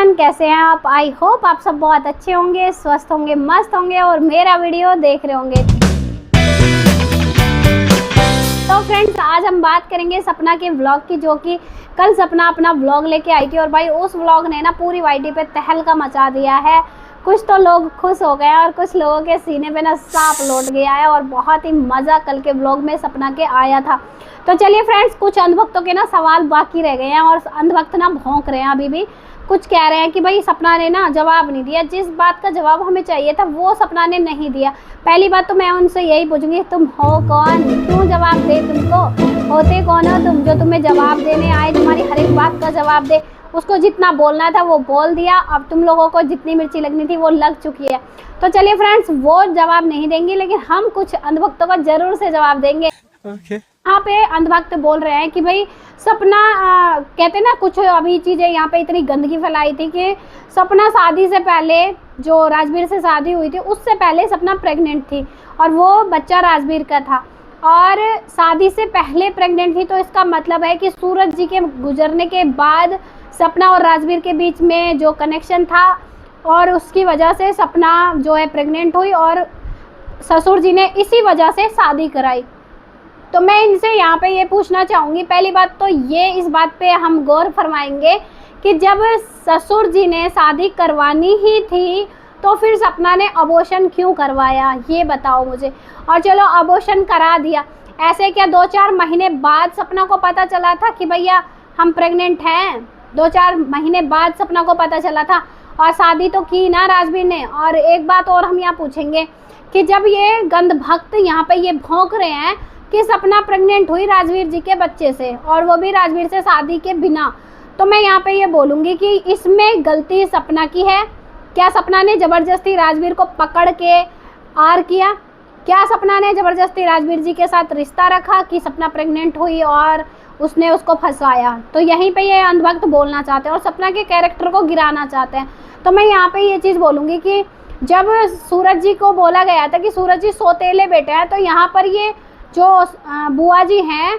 Everyone, कैसे हैं आप? आई होप आप सब बहुत अच्छे होंगे, स्वस्थ होंगे, मस्त होंगे और मेरा वीडियो देख रहे होंगे। तो फ्रेंड्स, आज हम बात करेंगे सपना के व्लॉग की, जो कि कल सपना अपना व्लॉग लेके आई थी और भाई उस व्लॉग ने ना पूरी वाईटी पे तहलका मचा दिया है। कुछ तो लोग खुश हो गए और कुछ लोगों के सीने पे ना सांप लौट गया है और बहुत ही मज़ा कल के व्लॉग में सपना के आया था। तो चलिए फ्रेंड्स, कुछ अंधभक्तों के ना सवाल बाकी रह गए हैं और अंधभक्त ना भौंक रहे हैं। अभी भी कुछ कह रहे हैं कि भाई सपना ने ना जवाब नहीं दिया, जिस बात का जवाब हमें चाहिए था वो सपना ने नहीं दिया। पहली बात तो मैं उनसे यही पूछूंगी, तुम हो कौन, क्यों जवाब दे? तुमको होते कौन हो तुम जो तुम्हें जवाब देने आए, तुम्हारी हर एक बात का जवाब दे? उसको जितना बोलना था वो बोल दिया, अब तुम लोगों को जितनी मिर्ची लगनी थी वो लग चुकी है। तो चलिए फ्रेंड्स, वो जवाब नहीं देंगे लेकिन हम कुछ अंधभक्तों का जरूर से जवाब देंगे। यहाँ पे अंधभक्त बोल रहे हैं कि भाई सपना कहते ना कुछ अभी चीज़ें यहाँ पे इतनी गंदगी फैलाई थी कि सपना शादी से पहले, जो राजवीर से शादी हुई थी उससे पहले सपना प्रेग्नेंट थी और वो बच्चा राजवीर का था और शादी से पहले प्रेग्नेंट थी। तो इसका मतलब है कि सूरज जी के गुजरने के बाद सपना और राजवीर के बीच में जो कनेक्शन था और उसकी वजह से सपना जो है प्रेग्नेंट हुई और ससुर जी ने इसी वजह से शादी कराई। तो मैं इनसे यहाँ पे ये पूछना चाहूँगी, पहली बात तो ये इस बात पे हम गौर फरमाएंगे कि जब ससुर जी ने शादी करवानी ही थी तो फिर सपना ने अबॉर्शन क्यों करवाया, ये बताओ मुझे। और चलो अबॉर्शन करा दिया, ऐसे क्या 2-4 महीने बाद सपना को पता चला था कि भैया हम प्रेग्नेंट हैं? 2-4 महीने बाद सपना को पता चला था और शादी तो की ना राजवीर ने। और एक बात और हम यहाँ पूछेंगे कि जब ये गंध भक्त यहाँ पे ये भौंक रहे हैं कि सपना प्रेग्नेंट हुई राजवीर जी के बच्चे से और वो भी राजवीर से शादी के बिना, तो मैं यहाँ पे ये बोलूँगी कि इसमें गलती सपना की है। क्या सपना ने ज़बरदस्ती राजवीर को पकड़ के आर किया? क्या सपना ने ज़बरदस्ती राजवीर जी के साथ रिश्ता रखा कि सपना प्रेग्नेंट हुई और उसने उसको फंसाया? तो यहीं पे ये अंधभक्त बोलना चाहते हैं और सपना के कैरेक्टर को गिराना चाहते हैं। तो मैं यहाँ पे ये चीज़ बोलूँगी कि जब सूरज जी को बोला गया था कि सूरज जी सौतेले बेटे हैं, तो यहाँ पर ये जो बुआ जी हैं,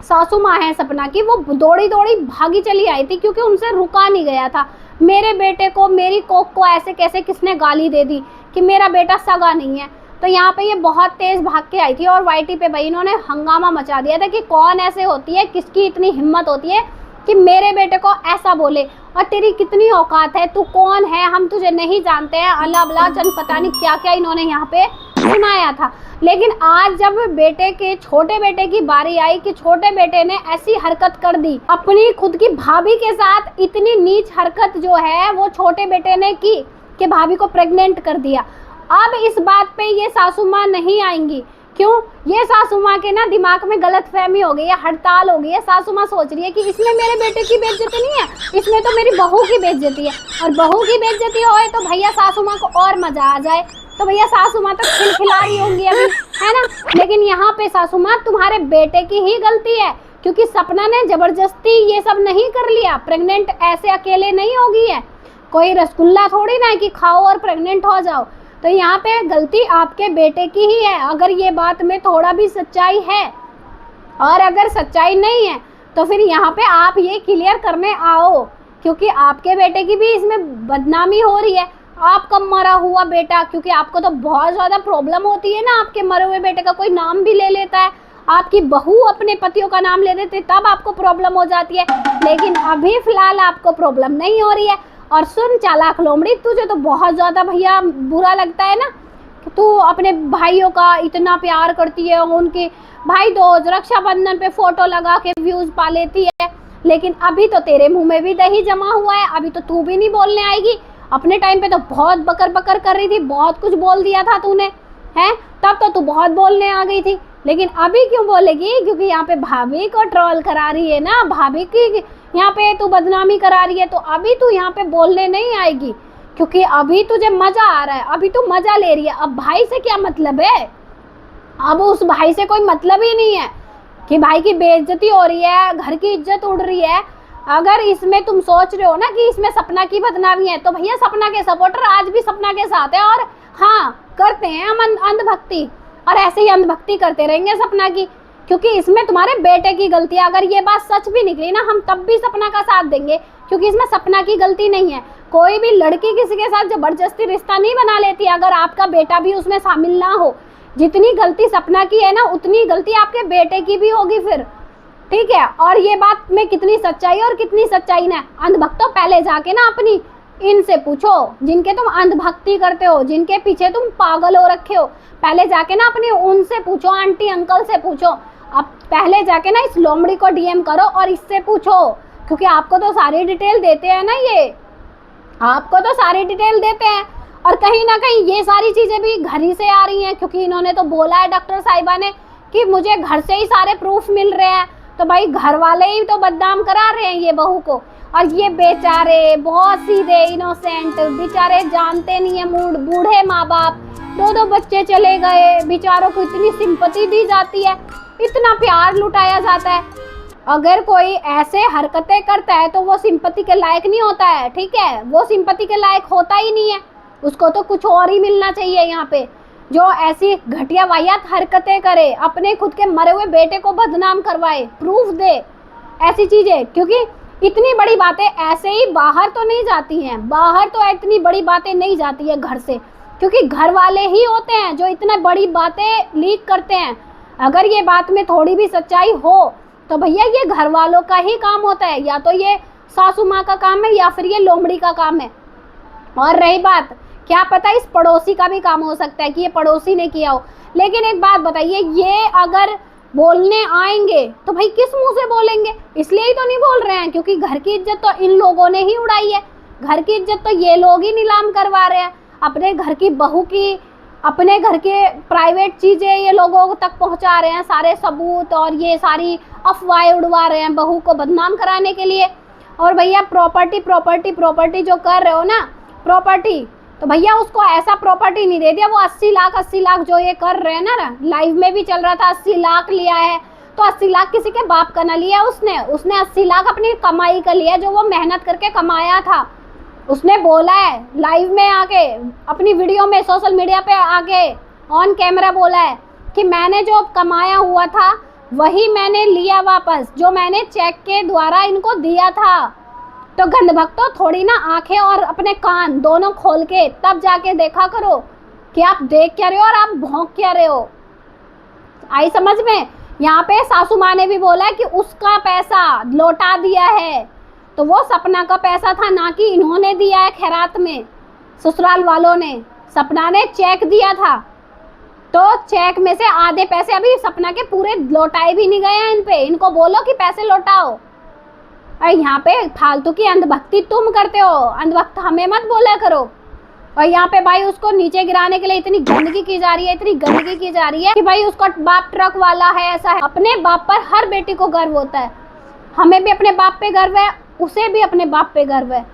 सासू माँ हैं सपना की, वो दौड़ी दौड़ी भागी चली आई थी क्योंकि उनसे रुका नहीं गया था। मेरे बेटे को, मेरी कोक को ऐसे कैसे किसने गाली दे दी कि मेरा बेटा सगा नहीं है? तो यहाँ पे ये बहुत तेज़ भाग के आई थी और वाईटी पे भाई इन्होंने हंगामा मचा दिया था कि कौन ऐसे होती है, किसकी इतनी हिम्मत होती है कि मेरे बेटे को ऐसा बोले, और तेरी कितनी औकात है, तू कौन है, हम तुझे नहीं जानते हैं, अल्लाह बला जन पता नहीं क्या क्या इन्होंने यहाँ पे सुनाया था। लेकिन आज जब बेटे के, छोटे बेटे की बारी आई कि छोटे बेटे ने ऐसी हरकत कर दी, अपनी खुद की भाभी के साथ इतनी नीच हरकत जो है वो छोटे बेटे ने की कि भाभी को प्रेग्नेंट कर दिया। अब इस बात पे ये सासू माँ नहीं आएंगी। क्यों? ये सासू माँ के ना दिमाग में गलतफहमी हो गई है, हड़ताल हो गई है। सासू माँ सोच रही है कि इसमें मेरे बेटे की बेइज्जती नहीं है, इसमें तो मेरी बहू की बेइज्जती है, और बहू की बेइज्जती होए तो भैया सासू माँ को और मजा आ जाए। तो भैया सासू माँ तो खिलखिला रही होंगी अभी, है ना? लेकिन यहाँ पे सासू माँ तुम्हारे बेटे की ही गलती है क्योंकि सपना ने जबरदस्ती ये सब नहीं कर लिया। प्रेग्नेंट ऐसे अकेले नहीं होगी है, कोई रसगुल्ला थोड़ी ना है कि खाओ और प्रेग्नेंट हो जाओ। तो यहाँ पे गलती आपके बेटे की ही है। अगर ये बात में थोड़ा भी सच्चाई है और अगर सच्चाई नहीं है तो फिर यहाँ पे आप ये क्लियर करने आओ, क्योंकि आपके बेटे की भी इसमें बदनामी हो रही है। आपका मरा हुआ बेटा, क्योंकि आपको तो बहुत ज़्यादा प्रॉब्लम होती है ना, आपके मरे हुए बेटे का कोई नाम भी ले लेता है, आपकी बहू अपने पतियों का नाम ले देते तब आपको प्रॉब्लम हो जाती है, लेकिन अभी फ़िलहाल आपको प्रॉब्लम नहीं हो रही है। और सुन चालाक लोमड़ी, तुझे तो बहुत ज़्यादा भैया बुरा लगता है ना कि तू अपने भाइयों का इतना प्यार करती है, उनके भाई दूज, रक्षाबंधन पे फ़ोटो लगा के व्यूज़ पा लेती है, लेकिन अभी तो तेरे मुंह में भी दही जमा हुआ है, अभी तो तू भी नहीं बोलने आएगी। अपने टाइम पे तो बहुत बकर बकर कर रही थी, बहुत कुछ बोल दिया था तूने, हैं? तब तो तू बहुत बोलने आ गई थी, लेकिन अभी क्यों बोलेगी? क्योंकि यहाँ पे भाभी को ट्रोल करा रही है ना, भाभी की यहाँ पे तू बदनामी करा रही है, तो अभी तू यहाँ पे बोलने नहीं आएगी क्योंकि अभी तुझे मजा आ रहा है, अभी तू मजा ले रही है। अब भाई से क्या मतलब है? अब उस भाई से कोई मतलब ही नहीं है कि भाई की बेइज्जती हो रही है, घर की इज्जत उड़ रही है। अगर इसमें तुम सोच रहे हो ना कि इसमें सपना की बदनामी है, तो भैया सपना के सपोर्टर आज भी सपना के साथ है और हाँ करते हैं हम अंधभक्ति, और ऐसे ही अंधभक्ति करते रहेंगे सपना की, क्योंकि इसमें तुम्हारे बेटे की गलती है। अगर ये बात सच भी निकली ना, हम तब भी सपना का साथ देंगे क्योंकि इसमें सपना की गलती नहीं है। कोई भी लड़की किसी के साथ जबरदस्ती रिश्ता नहीं बना लेती अगर आपका बेटा भी उसमें शामिल ना हो। जितनी गलती सपना की है ना, उतनी गलती आपके बेटे की भी होगी फिर, ठीक है। और ये बात में कितनी सच्चाई और कितनी सच्चाई ना, अंधभक्तों पहले जाके ना अपनी इनसे पूछो जिनके तुम अंधभक्ति करते हो, जिनके पीछे तुम पागल हो रखे हो, पहले जाके ना अपनी उनसे पूछो, आंटी अंकल से पूछो। अब पहले जाके ना इस लोमड़ी को डीएम करो और इससे पूछो, क्योंकि आपको तो सारी डिटेल देते हैं ना, ये आपको तो सारी डिटेल देते हैं। और कहीं ना कहीं ये सारी चीजें भी घर ही से आ रही हैं, क्योंकि इन्होंने तो बोला है डॉक्टर साहिबा ने कि मुझे घर से ही सारे प्रूफ मिल रहे हैं। तो भाई घर वाले ही तो बदनाम करा रहे हैं ये बहू को। और ये बेचारे बहुत सीधे इनोसेंट बेचारे, जानते नहीं है मूड, बूढ़े माँ बाप, दो बच्चे चले गए, बेचारों को इतनी सिंपैथी दी जाती है, इतना प्यार लुटाया जाता है। अगर कोई ऐसे हरकतें करता है तो वो सिंपैथी के लायक नहीं होता है, ठीक है, वो सिंपैथी के लायक होता ही नहीं है, उसको तो कुछ और ही मिलना चाहिए। यहाँ पे जो ऐसी घटिया वाहियात हरकतें करे, अपने खुद के मरे हुए बेटे को बदनाम करवाए, प्रूफ दे, ऐसी चीजें, क्योंकि इतनी बड़ी बातें ऐसे ही बाहर तो नहीं जाती हैं, बाहर तो इतनी बड़ी बातें नहीं जाती है घर से, क्योंकि घर वाले ही होते हैं जो इतना बड़ी बातें लीक करते हैं। अगर ये बात में थोड़ी भी सच्चाई हो तो भैया ये घर वालों का ही काम होता है, या तो ये सासू माँ का काम है या फिर ये लोमड़ी का काम है। और रही बात, क्या पता इस पड़ोसी का भी काम हो सकता है कि ये पड़ोसी ने किया हो। लेकिन एक बात बताइए, ये अगर बोलने आएंगे तो भाई किस मुंह से बोलेंगे? इसलिए ही तो नहीं बोल रहे हैं, क्योंकि घर की इज्जत तो इन लोगों ने ही उड़ाई है, घर की इज्जत तो ये लोग ही नीलाम करवा रहे हैं। अपने घर की बहू की, अपने घर के प्राइवेट चीजें ये लोगों तक पहुंचा रहे हैं, सारे सबूत, और ये सारी अफवाहें उड़वा रहे हैं बहू को बदनाम कराने के लिए। और भैया प्रॉपर्टी प्रॉपर्टी प्रॉपर्टी जो कर रहे हो ना, प्रॉपर्टी, तो भैया उसको ऐसा प्रॉपर्टी नहीं दे दिया। वो 80 लाख जो ये कर रहे हैं ना, लाइव में भी चल रहा था 80 लाख लिया है, तो 80 लाख किसी के बाप का ना लिया उसने 80 लाख अपनी कमाई का लिया, जो वो मेहनत करके कमाया था। उसने बोला है लाइव में आके, अपनी वीडियो में, सोशल मीडिया पे आके ऑन कैमरा बोला है कि मैंने जो कमाया हुआ था वही मैंने लिया वापस, जो मैंने चेक के द्वारा इनको दिया था। तो गंधभक्तों थोड़ी ना आंखें और अपने कान दोनों खोल के तब जाके देखा करो कि आप देख क्या रहे हो और आप भौंक क्या रहे हो। आई समझ में? यहाँ पे सासू माँ ने भी बोला है कि उसका पैसा लौटा दिया है, तो वो सपना का पैसा था, ना कि इन्होंने दिया है खैरात में, ससुराल वालों ने। सपना ने चेक दिया था, तो चेक में से आधे पैसे अभी सपना के पूरे लौटाए भी नहीं गए हैं। इन पे इनको बोलो कि पैसे लौटाओ। और यहाँ पे फालतू की अंधभक्ति तुम करते हो, अंधभक्त हमें मत बोला करो। और यहाँ पे भाई उसको नीचे गिराने के लिए इतनी गंदगी की जा रही है, इतनी गंदगी की जा रही है कि भाई उसका बाप ट्रक वाला है, ऐसा है। अपने बाप पर हर बेटी को गर्व होता है, हमें भी अपने बाप पे गर्व है, उसे भी अपने बाप पे गर्व है,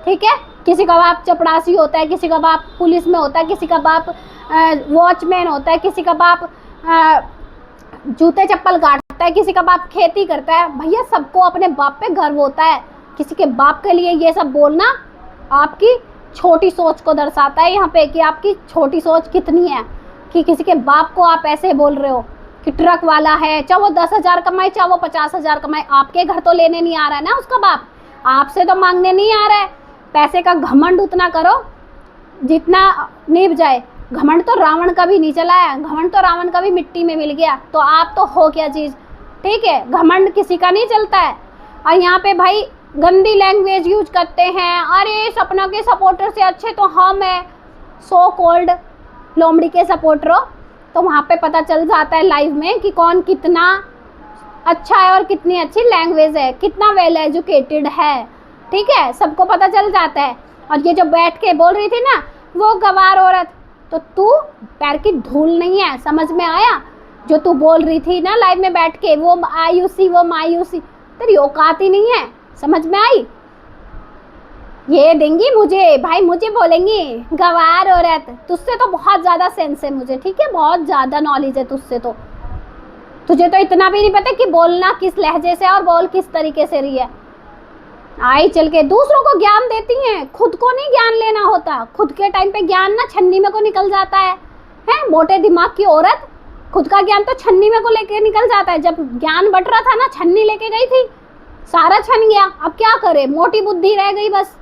ठीक है। किसी का बाप चपड़ासी होता है, किसी का बाप पुलिस में होता है, किसी का बाप वॉचमैन होता है, किसी का बाप जूते चप्पल काटता है, किसी का बाप खेती करता है। भैया सबको अपने बाप पे गर्व होता है। किसी के बाप के लिए ये सब बोलना आपकी छोटी सोच को दर्शाता है यहाँ पे, कि आपकी छोटी सोच कितनी है, कि किसी के बाप को आप ऐसे बोल रहे हो कि ट्रक वाला है, चाहे वो 10,000 कमाए चाहे वो 50,000 कमाए, आपके घर तो लेने नहीं आ रहा है ना उसका बाप, आपसे तो मांगने नहीं आ रहा है। पैसे का घमंड उतना करो जितना निभ जाए। घमंड तो रावण का भी नहीं चला है, घमंड तो रावण का भी मिट्टी में मिल गया, तो आप तो हो क्या चीज़, ठीक है। घमंड किसी का नहीं चलता है। और यहाँ पे भाई गंदी लैंग्वेज यूज करते हैं, अरे सपना के सपोर्टर से अच्छे तो हम है, सो कॉल्ड लोमड़ी के सपोर्टर हो। तो वहाँ पे पता चल जाता है लाइव में कि कौन कितना अच्छा है और कितनी अच्छी लैंग्वेज है, कितना वेल एजुकेटेड है, ठीक है, सबको पता चल जाता है। और ये जो बैठ के बोल रही थी ना वो गवार औरत, तो तू पैर की धूल नहीं है, समझ में आया? जो तू बोल रही थी ना लाइव में बैठ के, वो आयुषी वो मायूसी, तेरी औकात ही नहीं है, समझ में आई? ये देंगी मुझे भाई, मुझे बोलेंगी गवार औरत, तुझसे तो बहुत ज़्यादा सेंस है मुझे, ठीक है, बहुत ज़्यादा नॉलेज है तुझसे। तो तुझे तो इतना भी नहीं पता कि बोलना किस लहजे से और बोल किस तरीके से रही है। आई चल के दूसरों को ज्ञान देती हैं, खुद को नहीं ज्ञान लेना होता। खुद के टाइम पे ज्ञान ना छन्नी में को निकल जाता है, मोटे दिमाग की औरत खुद का ज्ञान तो छन्नी में को लेके निकल जाता है। जब ज्ञान बट रहा था ना, छन्नी लेके गई थी, सारा छन गया, अब क्या करे, मोटी बुद्धि रह गई बस,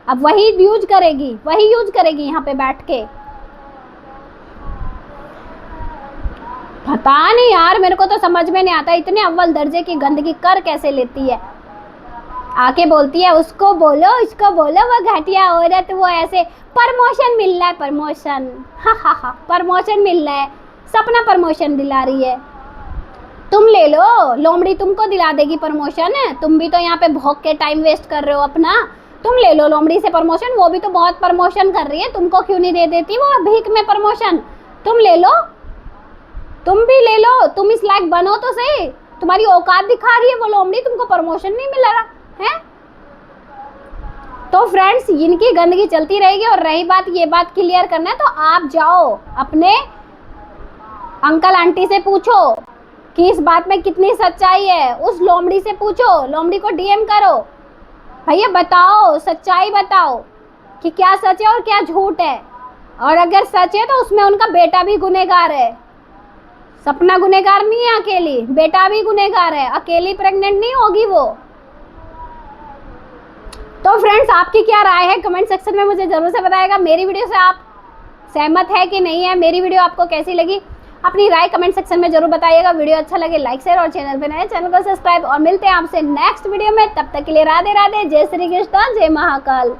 अब वही यूज करेगी यहाँ पे बैठ के। पता नहीं यार, मेरे को तो समझ में नहीं आता, इतने अव्वल दर्जे की गंदगी कर कैसे लेती है। आके बोलती है उसको बोलो, इसको बोलो, वो घटिया औरत, वो ऐसे, प्रमोशन मिल रहा है, प्रमोशन, हा, प्रमोशन मिल रहा है, सपना प्रमोशन दिला रही है। तुम ले लो, लोमड़ी तुमको दिला देगी प्रमोशन, तुम भी तो यहाँ पे भौंक के टाइम वेस्ट कर रहे हो अपना। तुम ले लो लोमड़ी से प्रमोशन, वो भी तो बहुत प्रमोशन कर रही है, तुमको क्यों नहीं दे देती वो भीख में प्रमोशन। तुम ले लो, तुम भी ले लो, तुम इस लायक बनो तो सही, तुम्हारी औकात दिखा रही है वो लोमड़ी, तुमको प्रमोशन नहीं मिल रहा है। तो फ्रेंड्स, इनकी गंदगी चलती रहेगी। और रही बात, ये बात क्लियर करना है तो आप जाओ अपने अंकल आंटी से पूछो कि इस बात में कितनी सच्चाई है, उस लोमड़ी से पूछो, लोमड़ी को डीएम करो, भैया बताओ, सच्चाई बताओ कि क्या सच है और क्या झूठ है। और अगर सच है तो उसमें उनका बेटा भी गुनहगार है, सपना गुनहगार नहीं है अकेली, बेटा भी गुनहगार है, अकेली प्रेग्नेंट नहीं होगी वो। तो फ्रेंड्स, आपकी क्या राय है कमेंट सेक्शन में मुझे जरूर से बताइएगा। मेरी वीडियो से आप सहमत है कि नहीं है, मेरी वीडियो आपको कैसी लगी, अपनी राय कमेंट सेक्शन में जरूर बताइएगा। वीडियो अच्छा लगे लाइक शेयर और चैनल पे नए चैनल को सब्सक्राइब। और मिलते हैं आपसे नेक्स्ट वीडियो में, तब तक के लिए राधे राधे, जय श्री कृष्ण, जय महाकाल।